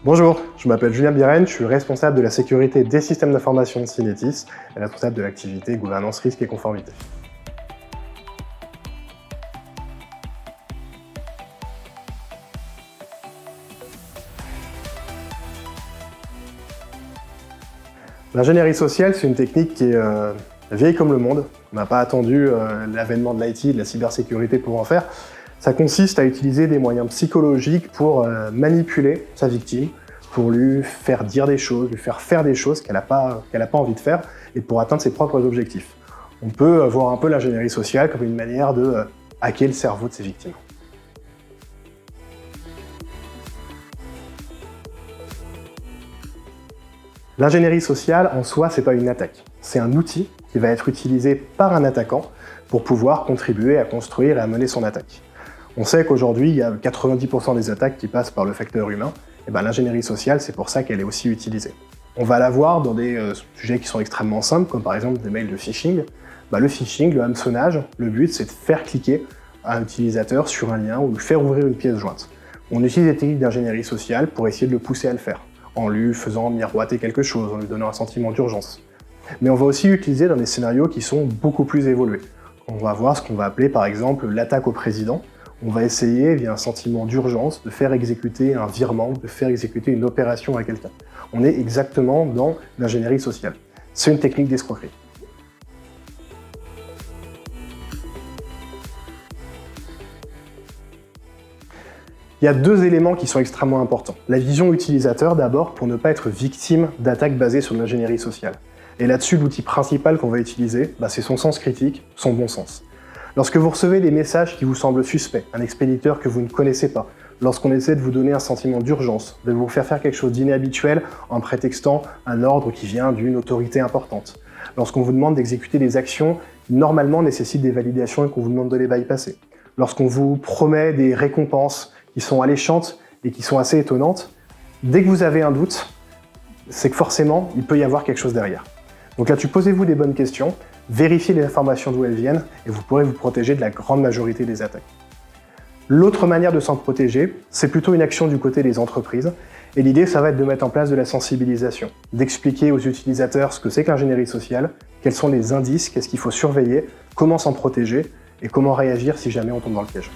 Bonjour, je m'appelle Julien Biren, je suis responsable de la sécurité des systèmes d'information de Synetis et responsable de l'activité gouvernance, risque et conformité. L'ingénierie sociale, c'est une technique qui est vieille comme le monde. On n'a pas attendu l'avènement de l'IT, de la cybersécurité pour en faire. Ça consiste à utiliser des moyens psychologiques pour manipuler sa victime, pour lui faire dire des choses, lui faire des choses qu'elle n'a pas envie de faire, et pour atteindre ses propres objectifs. On peut voir un peu l'ingénierie sociale comme une manière de hacker le cerveau de ses victimes. L'ingénierie sociale, en soi, c'est pas une attaque. C'est un outil qui va être utilisé par un attaquant pour pouvoir contribuer à construire et à mener son attaque. On sait qu'aujourd'hui, il y a 90% des attaques qui passent par le facteur humain. Et ben, l'ingénierie sociale, c'est pour ça qu'elle est aussi utilisée. On va la voir dans des sujets qui sont extrêmement simples, comme par exemple des mails de phishing. Le phishing, le hameçonnage, le but, c'est de faire cliquer un utilisateur sur un lien ou lui faire ouvrir une pièce jointe. On utilise des techniques d'ingénierie sociale pour essayer de le pousser à le faire, en lui faisant miroiter quelque chose, en lui donnant un sentiment d'urgence. Mais on va aussi l'utiliser dans des scénarios qui sont beaucoup plus évolués. On va voir ce qu'on va appeler par exemple l'attaque au président. On va essayer, via un sentiment d'urgence, de faire exécuter un virement, de faire exécuter une opération à quelqu'un. On est exactement dans l'ingénierie sociale. C'est une technique d'escroquerie. Il y a deux éléments qui sont extrêmement importants. La vision utilisateur d'abord, pour ne pas être victime d'attaques basées sur l'ingénierie sociale. Et là-dessus, l'outil principal qu'on va utiliser, c'est son sens critique, son bon sens. Lorsque vous recevez des messages qui vous semblent suspects, un expéditeur que vous ne connaissez pas, lorsqu'on essaie de vous donner un sentiment d'urgence, de vous faire quelque chose d'inhabituel en prétextant un ordre qui vient d'une autorité importante, lorsqu'on vous demande d'exécuter des actions qui normalement nécessitent des validations et qu'on vous demande de les bypasser, lorsqu'on vous promet des récompenses qui sont alléchantes et qui sont assez étonnantes, dès que vous avez un doute, c'est que forcément, il peut y avoir quelque chose derrière. Donc là-dessus, posez-vous des bonnes questions, vérifiez les informations d'où elles viennent et vous pourrez vous protéger de la grande majorité des attaques. L'autre manière de s'en protéger, c'est plutôt une action du côté des entreprises. Et l'idée, ça va être de mettre en place de la sensibilisation, d'expliquer aux utilisateurs ce que c'est que l'ingénierie sociale, quels sont les indices, qu'est-ce qu'il faut surveiller, comment s'en protéger et comment réagir si jamais on tombe dans le piège.